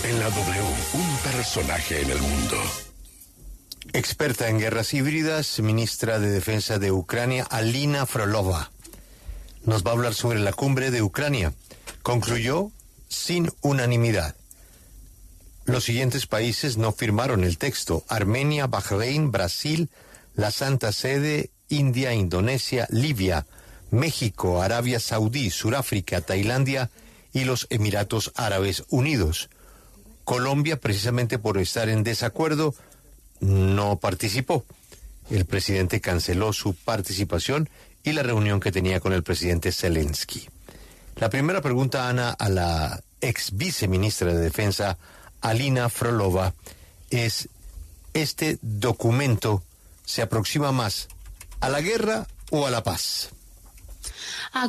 En la W, un personaje en el mundo. Experta en guerras híbridas, ministra de Defensa de Ucrania, Alina Frolova, nos va a hablar sobre la cumbre de Ucrania. Concluyó sin unanimidad. Los siguientes países no firmaron el texto: Armenia, Bahrein, Brasil, la Santa Sede, India, Indonesia, Libia, México, Arabia Saudí, Suráfrica, Tailandia y los Emiratos Árabes Unidos. Colombia, precisamente por estar en desacuerdo, no participó. El presidente canceló su participación y la reunión que tenía con el presidente Zelensky. La primera pregunta, Ana, a la ex viceministra de Defensa, Alina Frolova, es: ¿este documento se aproxima más a la guerra o a la paz?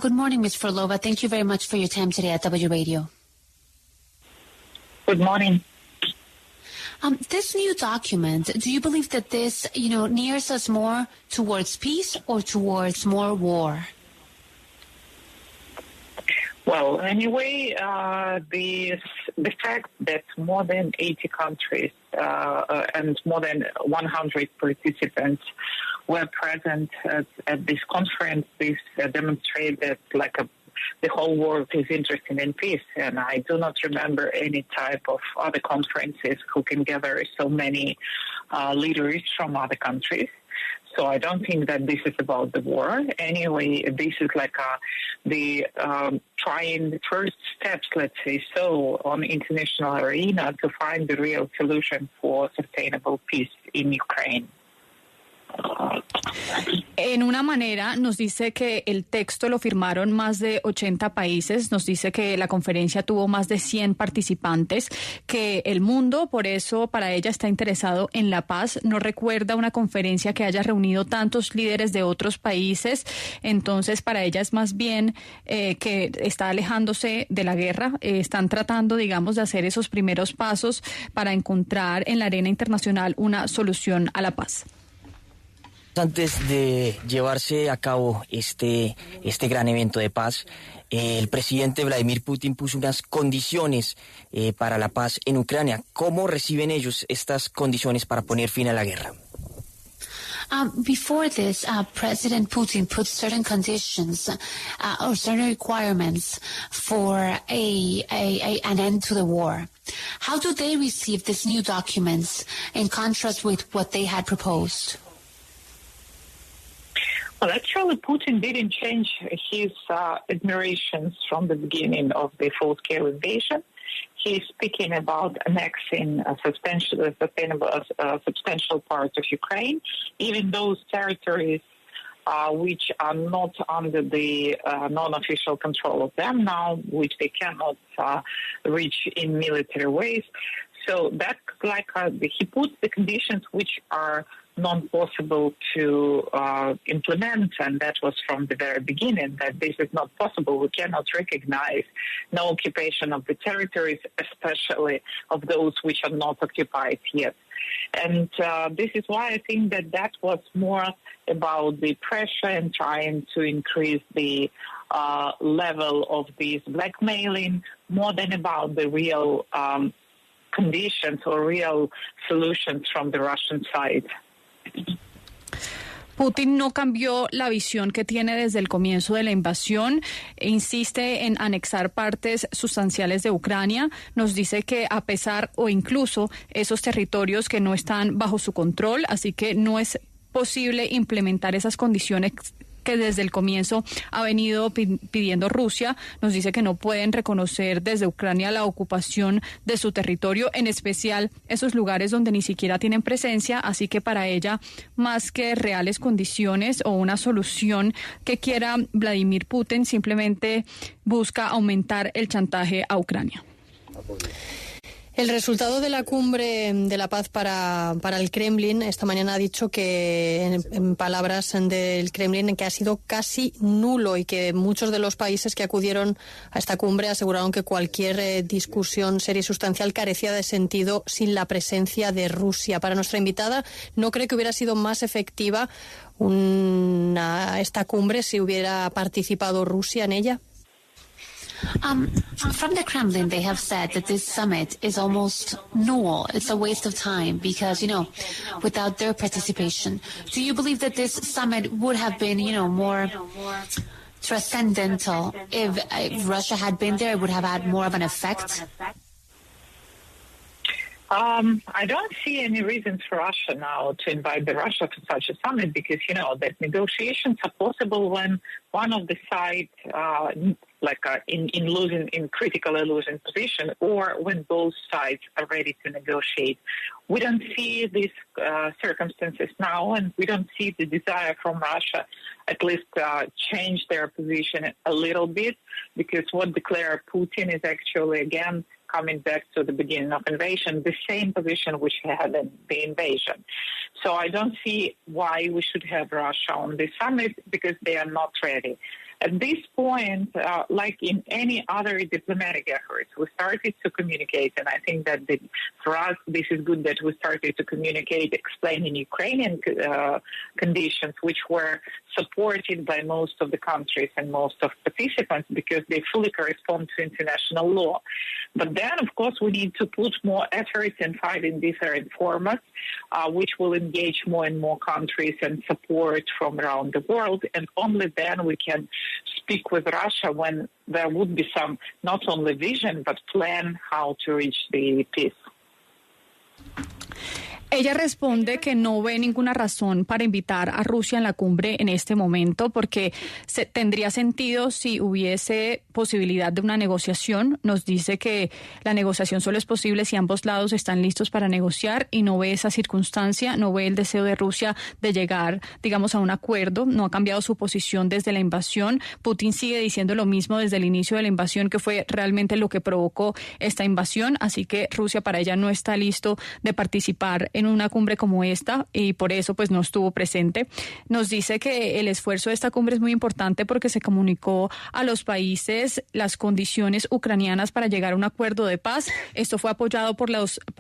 Good morning, Ms. Frolova. Thank you very much for your time today at W Radio. Good morning. This new document, do you believe that this, nears us more towards peace or towards more war? Well, anyway, the fact that more than 80 countries and more than 100 participants were present at this conference, this demonstrates that the whole world is interested in peace. And I do not remember any type of other conferences who can gather so many leaders from other countries. So I don't think that this is about the war. Anyway, this is the trying first steps, let's say so, on international arena to find the real solution for sustainable peace in Ukraine. En una manera nos dice que el texto lo firmaron más de 80 países, nos dice que la conferencia tuvo más de 100 participantes, que el mundo, por eso para ella está interesado en la paz. No recuerda una conferencia que haya reunido tantos líderes de otros países, entonces para ella es más bien que está alejándose de la guerra. Están tratando, digamos, de hacer esos primeros pasos para encontrar en la arena internacional una solución a la paz. Antes de llevarse a cabo este gran evento de paz, el presidente Vladimir Putin puso unas condiciones para la paz en Ucrania. ¿Cómo reciben ellos estas condiciones para poner fin a la guerra? Before this, President Putin put certain conditions or certain requirements for an end to the war. How do they receive these new documents in contrast with what they had proposed? Well, actually, Putin didn't change his admirations from the beginning of the full-scale invasion. He's speaking about annexing a substantial part of Ukraine, even those territories which are not under the non-official control of them now, which they cannot reach in military ways. So that's he puts the conditions which are non-possible to implement, and that was from the very beginning, that this is not possible. We cannot recognize no occupation of the territories, especially of those which are not occupied yet. And this is why I think that was more about the pressure and trying to increase the level of this blackmailing, more than about the real conditions or real solutions from the Russian side. Putin no cambió la visión que tiene desde el comienzo de la invasión, insiste en anexar partes sustanciales de Ucrania, nos dice que a pesar o incluso esos territorios que no están bajo su control, así que no es posible implementar esas condiciones que desde el comienzo ha venido pidiendo Rusia. Nos dice que no pueden reconocer desde Ucrania la ocupación de su territorio, en especial esos lugares donde ni siquiera tienen presencia, así que para ella, más que reales condiciones o una solución que quiera Vladimir Putin, simplemente busca aumentar el chantaje a Ucrania. El resultado de la cumbre de la paz para el Kremlin esta mañana ha dicho que, en palabras del Kremlin, que ha sido casi nulo y que muchos de los países que acudieron a esta cumbre aseguraron que cualquier discusión seria y sustancial carecía de sentido sin la presencia de Rusia. Para nuestra invitada, ¿no cree que hubiera sido más efectiva esta cumbre si hubiera participado Rusia en ella? From the Kremlin, they have said that this summit is almost null. It's a waste of time because, without their participation. Do you believe that this summit would have been, more transcendental if Russia had been there? It would have had more of an effect? I don't see any reasons for Russia now to invite Russia to such a summit because, that negotiations are possible when one of the sides, in critically losing position, or when both sides are ready to negotiate. We don't see these circumstances now, and we don't see the desire from Russia at least change their position a little bit, because what declared Putin is actually, again, coming back to the beginning of invasion, the same position which he had in the invasion. So I don't see why we should have Russia on this summit, because they are not ready. At this point, like in any other diplomatic efforts, we started to communicate, and I think that for us, this is good that we started to communicate, explaining Ukrainian conditions, which were supported by most of the countries and most of participants because they fully correspond to international law. But then, of course, we need to put more efforts and fight in different formats, which will engage more and more countries and support from around the world, and only then we can speak with Russia when there would be some not only vision but plan how to reach the peace. Ella responde que no ve ninguna razón para invitar a Rusia en la cumbre en este momento porque tendría sentido si hubiese posibilidad de una negociación. Nos dice que la negociación solo es posible si ambos lados están listos para negociar y no ve esa circunstancia, no ve el deseo de Rusia de llegar, digamos, a un acuerdo. No ha cambiado su posición desde la invasión. Putin sigue diciendo lo mismo desde el inicio de la invasión, que fue realmente lo que provocó esta invasión. Así que Rusia para ella no está listo de participar en una cumbre como esta y por eso pues no estuvo presente. Nos dice que el esfuerzo de esta cumbre es muy importante porque se comunicó a los países las condiciones ucranianas para llegar a un acuerdo de paz. Esto fue apoyado por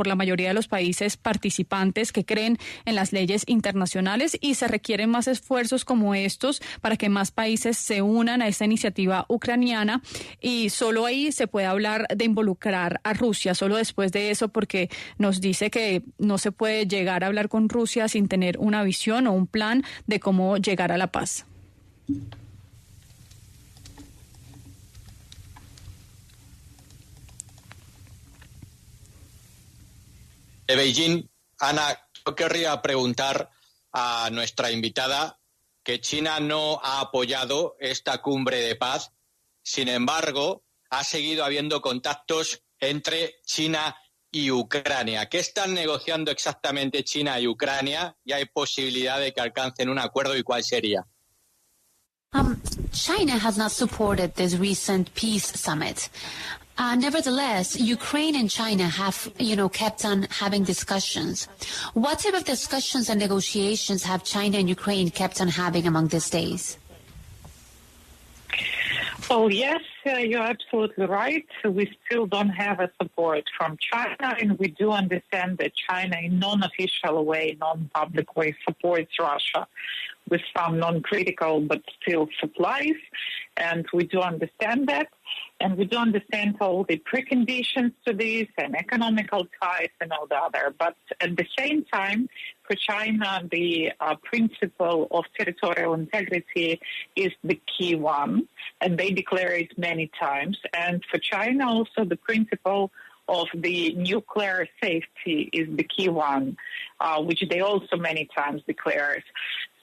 la mayoría de los países participantes que creen en las leyes internacionales y se requieren más esfuerzos como estos para que más países se unan a esta iniciativa ucraniana y solo ahí se puede hablar de involucrar a Rusia, solo después de eso, porque nos dice que no se puede llegar a hablar con Rusia sin tener una visión o un plan de cómo llegar a la paz. De Beijing, Ana, yo querría preguntar a nuestra invitada que China no ha apoyado esta cumbre de paz, sin embargo, ha seguido habiendo contactos entre China y Ucrania. ¿Qué están negociando exactamente China y Ucrania? ¿Y hay posibilidad de que alcancen un acuerdo y cuál sería? China has not supported this recent peace summit. Nevertheless, Ukraine and China have, kept on having discussions. What type of discussions and negotiations have China and Ukraine kept on having among these days? Oh, yes, you're absolutely right. We still don't have a support from China, and we do understand that China, in non-official way, non-public way, supports Russia with some non-critical but still supplies, and we do understand that. And we do understand all the preconditions to this and economical ties and all the other. But at the same time, for China, the principle of territorial integrity is the key one, and they declare it many times. And for China, also the principle of the nuclear safety is the key one, which they also many times declare.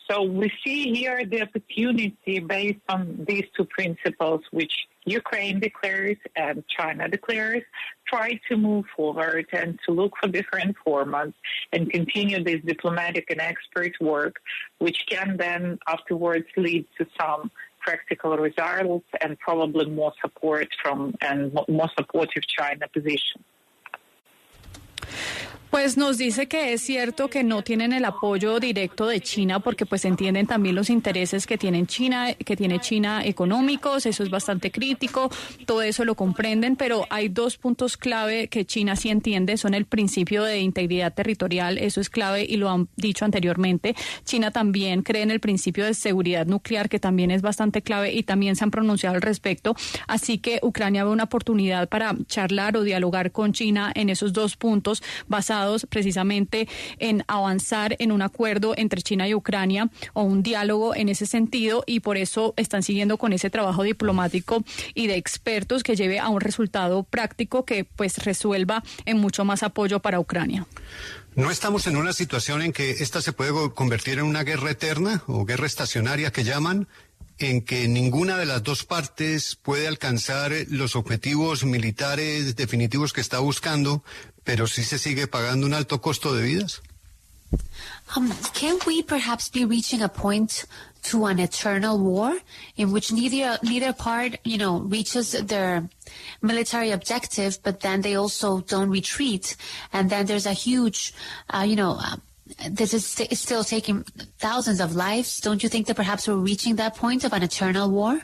So we see here the opportunity based on these two principles, which Ukraine declares and China declares, try to move forward and to look for different formats and continue this diplomatic and expert work, which can then afterwards lead to some practical results and probably more support from and more supportive China position. Pues nos dice que es cierto que no tienen el apoyo directo de China porque pues entienden también los intereses que tiene China económicos, eso es bastante crítico, todo eso lo comprenden, pero hay dos puntos clave que China sí entiende, son el principio de integridad territorial, eso es clave y lo han dicho anteriormente. China también cree en el principio de seguridad nuclear, que también es bastante clave y también se han pronunciado al respecto, así que Ucrania ve una oportunidad para charlar o dialogar con China en esos dos puntos basados precisamente en avanzar en un acuerdo entre China y Ucrania o un diálogo en ese sentido, y por eso están siguiendo con ese trabajo diplomático y de expertos que lleve a un resultado práctico que pues resuelva en mucho más apoyo para Ucrania. ¿No estamos en una situación en que esta se puede convertir en una guerra eterna o guerra estacionaria que llaman, en que ninguna de las dos partes puede alcanzar los objetivos militares definitivos que está buscando, pero sí se sigue pagando un alto costo de vidas? Can we perhaps be reaching a point to an eternal war in which neither part, reaches their military objective, but then they also don't retreat, and then there's a huge, this is still taking thousands of lives? Don't you think that perhaps we're reaching that point of an eternal war?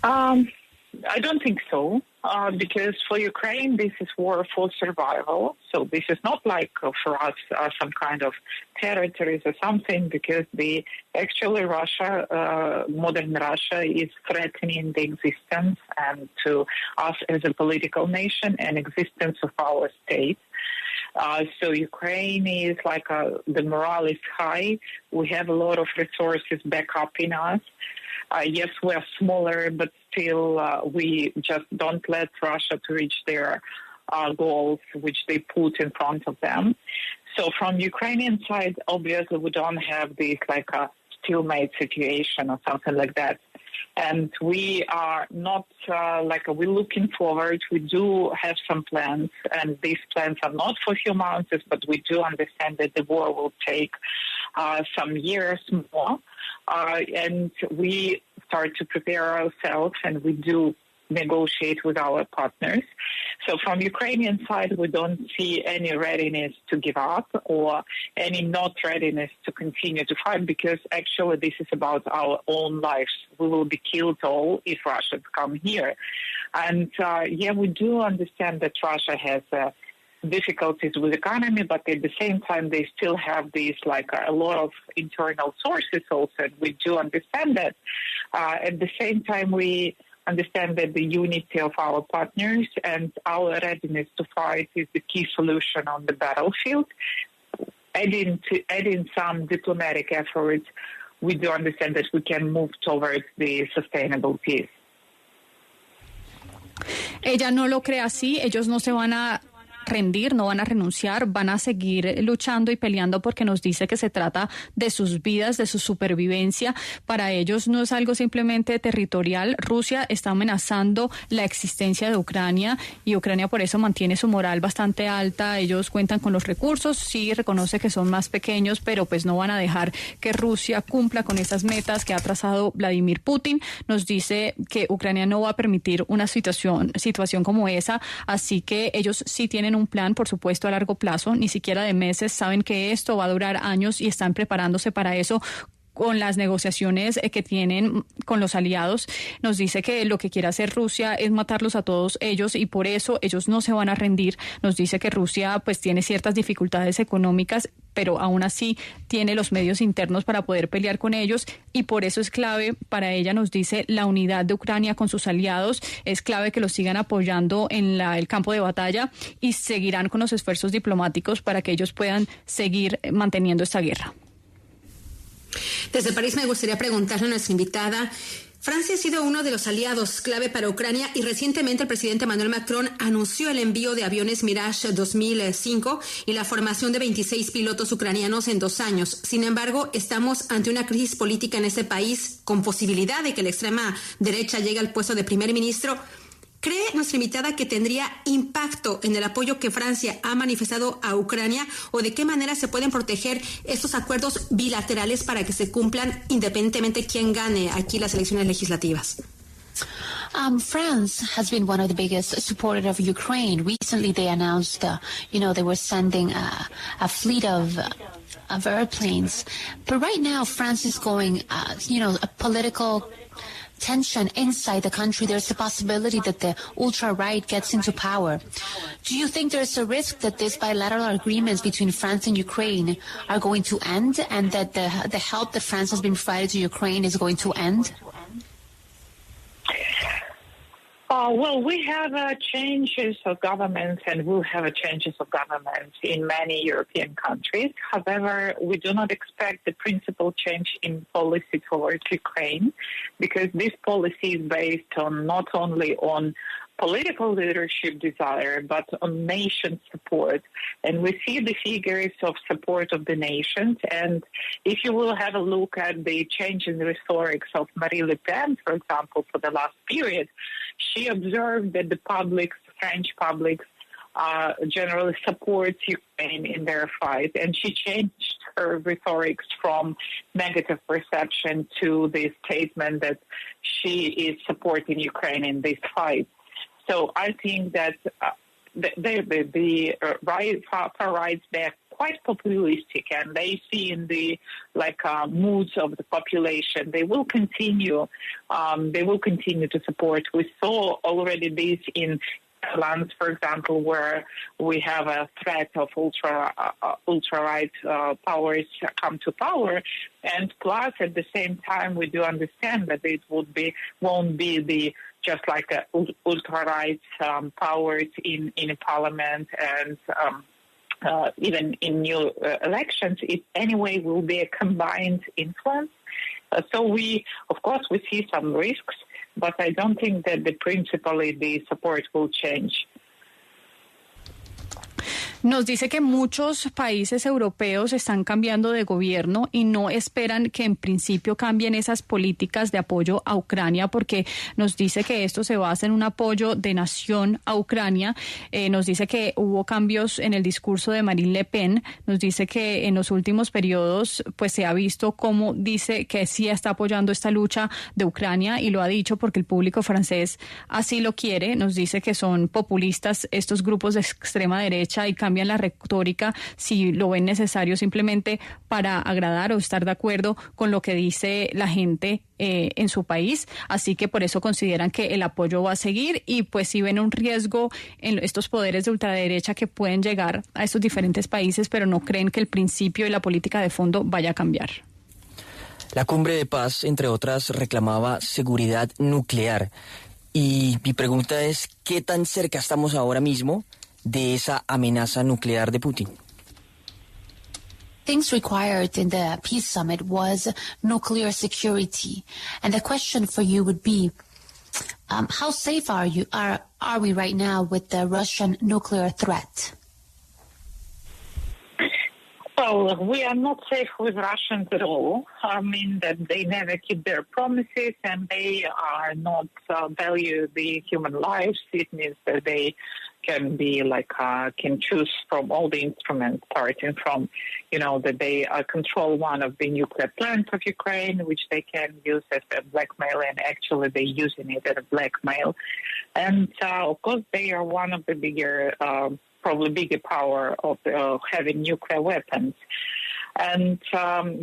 I don't think so, because for Ukraine, this is war for survival. So this is not like for us some kind of territories or something, because actually Russia, modern Russia, is threatening the existence and to us as a political nation and existence of our state. So Ukraine is like the morale is high. We have a lot of resources back up in us. Yes, we are smaller, but still we just don't let Russia to reach their goals, which they put in front of them. So from Ukrainian side, obviously we don't have this like a stalemate situation or something like that. And we are not we're looking forward. We do have some plans, and these plans are not for a few months, but we do understand that the war will take some years more. And we start to prepare ourselves, and we do negotiate with our partners. So from Ukrainian side, we don't see any readiness to give up or any not readiness to continue to fight, because actually this is about our own lives. We will be killed all if Russians come here. And we do understand that Russia has difficulties with the economy, but at the same time, they still have these a lot of internal sources also. And we do understand that. At the same time, we understand that the unity of our partners and our readiness to fight is the key solution on the battlefield. Adding some diplomatic efforts, we do understand that we can move towards the sustainable peace. Ella no lo cree así, ellos no se van a rendir, no van a renunciar, van a seguir luchando y peleando, porque nos dice que se trata de sus vidas, de su supervivencia. Para ellos no es algo simplemente territorial. Rusia está amenazando la existencia de Ucrania y Ucrania por eso mantiene su moral bastante alta. Ellos cuentan con los recursos, sí reconoce que son más pequeños, pero pues no van a dejar que Rusia cumpla con esas metas que ha trazado Vladimir Putin. Nos dice que Ucrania no va a permitir una situación como esa, así que ellos sí tienen un plan, por supuesto, a largo plazo, ni siquiera de meses, saben que esto va a durar años y están preparándose para eso con las negociaciones que tienen con los aliados. Nos dice que lo que quiere hacer Rusia es matarlos a todos ellos y por eso ellos no se van a rendir. Nos dice que Rusia pues tiene ciertas dificultades económicas, pero aún así tiene los medios internos para poder pelear con ellos y por eso es clave para ella, nos dice, la unidad de Ucrania con sus aliados. Es clave que los sigan apoyando en el campo de batalla y seguirán con los esfuerzos diplomáticos para que ellos puedan seguir manteniendo esta guerra. Desde París me gustaría preguntarle a nuestra invitada. Francia ha sido uno de los aliados clave para Ucrania y recientemente el presidente Emmanuel Macron anunció el envío de aviones Mirage 2005 y la formación de 26 pilotos ucranianos en 2 años. Sin embargo, estamos ante una crisis política en ese país con posibilidad de que la extrema derecha llegue al puesto de primer ministro. ¿Cree nuestra invitada que tendría impacto en el apoyo que Francia ha manifestado a Ucrania o de qué manera se pueden proteger estos acuerdos bilaterales para que se cumplan independientemente quién gane aquí las elecciones legislativas? France has been one of the biggest supporters of Ukraine. Recently, they announced, they were sending a fleet of airplanes. But right now, France is going, a political tension inside the country. There's a possibility that the ultra-right gets into power. Do you think there's a risk that these bilateral agreements between France and Ukraine are going to end, and that the help that France has been provided to Ukraine is going to end? Well, we have changes of governments, and we'll have changes of governments in many European countries. However, we do not expect the principal change in policy towards Ukraine, because this policy is based on not only on political leadership desire, but on nation support. And we see the figures of support of the nations. And if you will have a look at the change in rhetorics of Marine Le Pen, for example, for the last period, she observed that the French public generally supports Ukraine in their fight. And she changed her rhetorics from negative perception to the statement that she is supporting Ukraine in this fight. So I think that the far right, they're quite populistic, and they see in the moods of the population. They will continue. To support. We saw already this in Netherlands, for example, where we have a threat of ultra-right powers come to power, and plus at the same time we do understand that it won't be the just like ultra-right powers in parliament and even in new elections. It anyway will be a combined influence. So we see some risks, but I don't think that principally the support will change. Nos dice que muchos países europeos están cambiando de gobierno y no esperan que en principio cambien esas políticas de apoyo a Ucrania, porque nos dice que esto se basa en un apoyo de nación a Ucrania. Nos dice que hubo cambios en el discurso de Marine Le Pen. Nos dice que en los últimos periodos pues se ha visto cómo dice que sí está apoyando esta lucha de Ucrania, y lo ha dicho porque el público francés así lo quiere. Nos dice que son populistas estos grupos de extrema derecha y cambian la retórica si lo ven necesario, simplemente para agradar o estar de acuerdo con lo que dice la gente en su país. Así que por eso consideran que el apoyo va a seguir, y pues si ven un riesgo en estos poderes de ultraderecha que pueden llegar a estos diferentes países, pero no creen que el principio y la política de fondo vaya a cambiar. La cumbre de paz, entre otras, reclamaba seguridad nuclear. Y mi pregunta es, ¿qué tan cerca estamos ahora mismo de esa amenaza nuclear de Putin? Things required in the peace summit was nuclear security. And the question for you would be, how safe are we right now with the Russian nuclear threat? Well, we are not safe with Russians at all. I mean that they never keep their promises, and they are not value the human lives. It means that they can be can choose from all the instruments, starting from, that they control one of the nuclear plants of Ukraine, which they can use as a blackmail, and actually they're using it as a blackmail. And of course, they are one of the probably bigger power of having nuclear weapons. And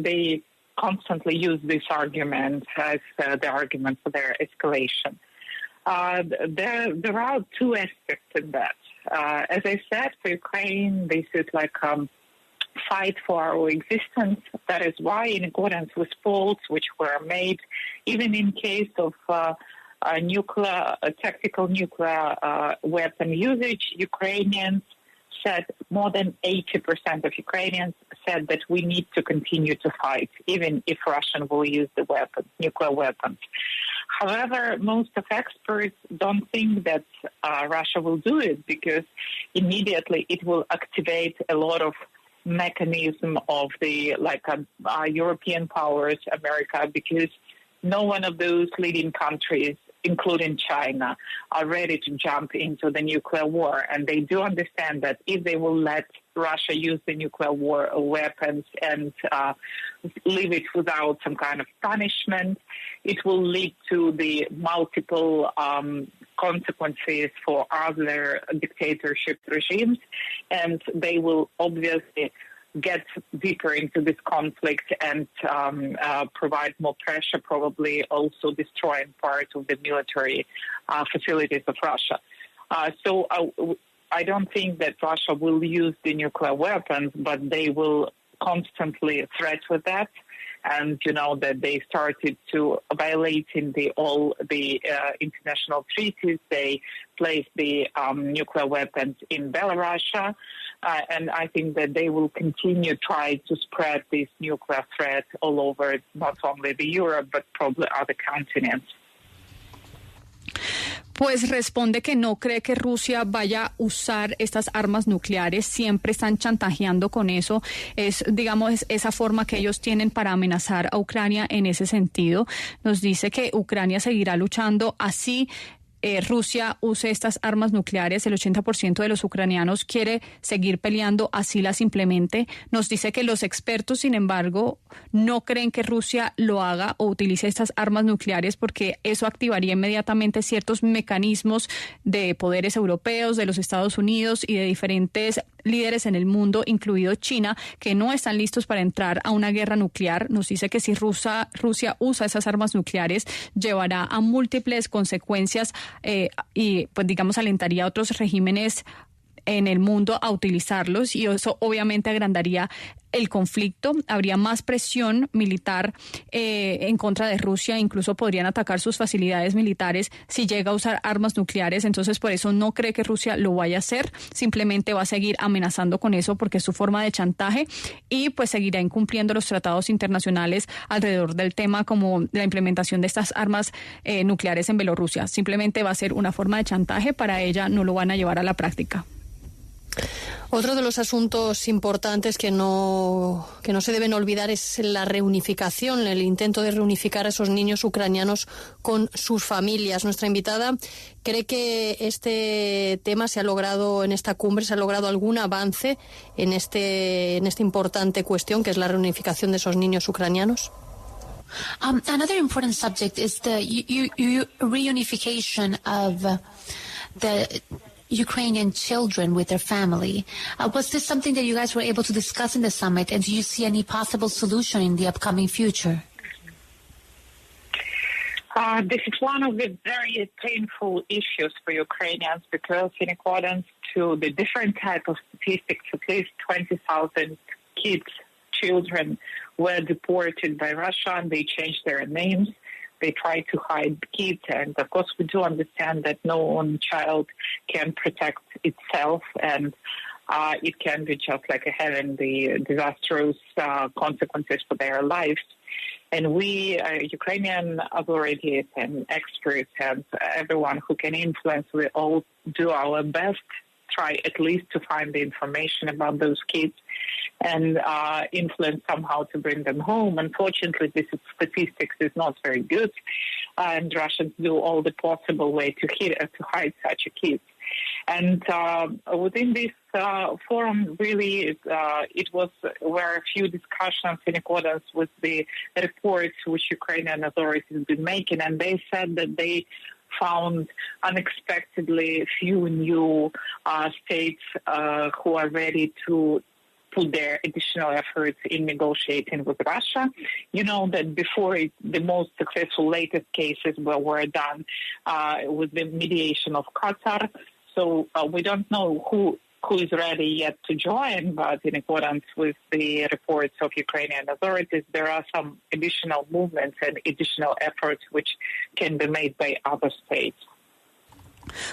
they constantly use this argument as the argument for their escalation. There are two aspects in that. As I said, for Ukraine, this is fight for our existence. That is why, in accordance with polls which were made, even in case of tactical nuclear weapon usage, Ukrainians said, more than 80% of Ukrainians said that we need to continue to fight, even if Russia will use the nuclear weapons. However, most of experts don't think that Russia will do it, because immediately it will activate a lot of mechanism of the European powers, America, because no one of those leading countries including China, are ready to jump into the nuclear war. And they do understand that if they will let Russia use the nuclear war weapons and leave it without some kind of punishment, it will lead to the multiple consequences for other dictatorship regimes. And they will obviously get deeper into this conflict and provide more pressure, probably also destroying part of the military facilities of Russia. So I don't think that Russia will use the nuclear weapons, but they will constantly threat with that. And you know that they started to violating all the international treaties. They placed the nuclear weapons in Belarus, and I think that they will continue try to spread this nuclear threat all over not only the Europe but probably other continents. Pues responde que no cree que Rusia vaya a usar estas armas nucleares. Siempre están chantajeando con eso. Es, digamos, esa forma que ellos tienen para amenazar a Ucrania en ese sentido. Nos dice que Ucrania seguirá luchando así. Rusia use estas armas nucleares. El 80% de los ucranianos quiere seguir peleando, así las implemente. Nos dice que los expertos, sin embargo, no creen que Rusia lo haga o utilice estas armas nucleares porque eso activaría inmediatamente ciertos mecanismos de poderes europeos, de los Estados Unidos y de diferentes líderes en el mundo, incluido China, que no están listos para entrar a una guerra nuclear. Nos dice que si Rusia usa esas armas nucleares, llevará a múltiples consecuencias y, pues digamos, alentaría a otros regímenes en el mundo a utilizarlos y eso obviamente agrandaría el conflicto, habría más presión militar en contra de Rusia, incluso podrían atacar sus facilidades militares si llega a usar armas nucleares. Entonces por eso no cree que Rusia lo vaya a hacer, simplemente va a seguir amenazando con eso porque es su forma de chantaje y pues seguirá incumpliendo los tratados internacionales alrededor del tema como la implementación de estas armas nucleares en Bielorrusia. Simplemente va a ser una forma de chantaje, para ella no lo van a llevar a la práctica. Otro de los asuntos importantes que no se deben olvidar es la reunificación, el intento de reunificar a esos niños ucranianos con sus familias. Nuestra invitada cree que este tema se ha logrado en esta cumbre, se ha logrado algún avance en esta importante cuestión que es la reunificación de esos niños ucranianos. Another important subject is the reunification of the Ukrainian children with their family. Was this something that you guys were able to discuss in the summit, and do you see any possible solution in the upcoming future? This is one of the very painful issues for Ukrainians because in accordance to the different type of statistics, at least 20,000 children were deported by Russia and they changed their names. They try to hide kids, and of course we do understand that no one child can protect itself, and it can be just like having the disastrous consequences for their lives. And we, Ukrainian authorities and experts and everyone who can influence, we all do our best, try at least to find the information about those kids and influence somehow to bring them home. Unfortunately, this statistics is not very good, and Russians do all the possible way to hide such a kid. And within this forum, really, were a few discussions in accordance with the reports which Ukrainian authorities have been making, and they said that they found unexpectedly few new states who are ready to put their additional efforts in negotiating with Russia. You know that before the most successful latest cases were done with the mediation of Qatar. So we don't know who is ready yet to join, but in accordance with the reports of Ukrainian authorities, there are some additional movements and additional efforts which can be made by other states.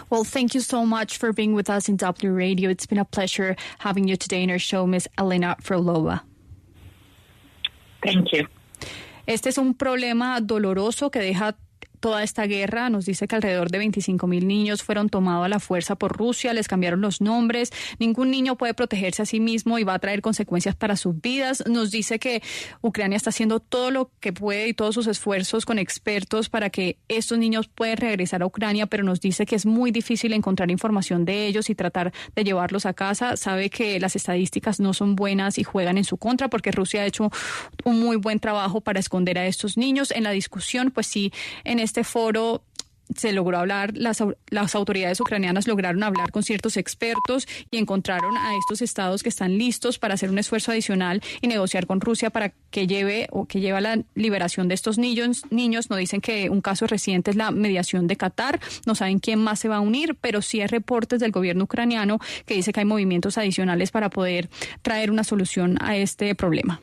Well, thank you so much for being with us in W Radio. It's been a pleasure having you today in our show, Ms. Elena Frolova. Thank you. Este es un problema doloroso que deja toda esta guerra. Nos dice que alrededor de 25.000 niños fueron tomados a la fuerza por Rusia, les cambiaron los nombres. Ningún niño puede protegerse a sí mismo y va a traer consecuencias para sus vidas. Nos dice que Ucrania está haciendo todo lo que puede y todos sus esfuerzos con expertos para que estos niños puedan regresar a Ucrania, pero nos dice que es muy difícil encontrar información de ellos y tratar de llevarlos a casa. Sabe que las estadísticas no son buenas y juegan en su contra porque Rusia ha hecho un muy buen trabajo para esconder a estos niños. En la discusión, pues sí, en este foro se logró hablar, las autoridades ucranianas lograron hablar con ciertos expertos y encontraron a estos estados que están listos para hacer un esfuerzo adicional y negociar con Rusia para que lleve a la liberación de estos niños. No dicen que un caso reciente es la mediación de Qatar, no saben quién más se va a unir, pero sí hay reportes del gobierno ucraniano que dice que hay movimientos adicionales para poder traer una solución a este problema.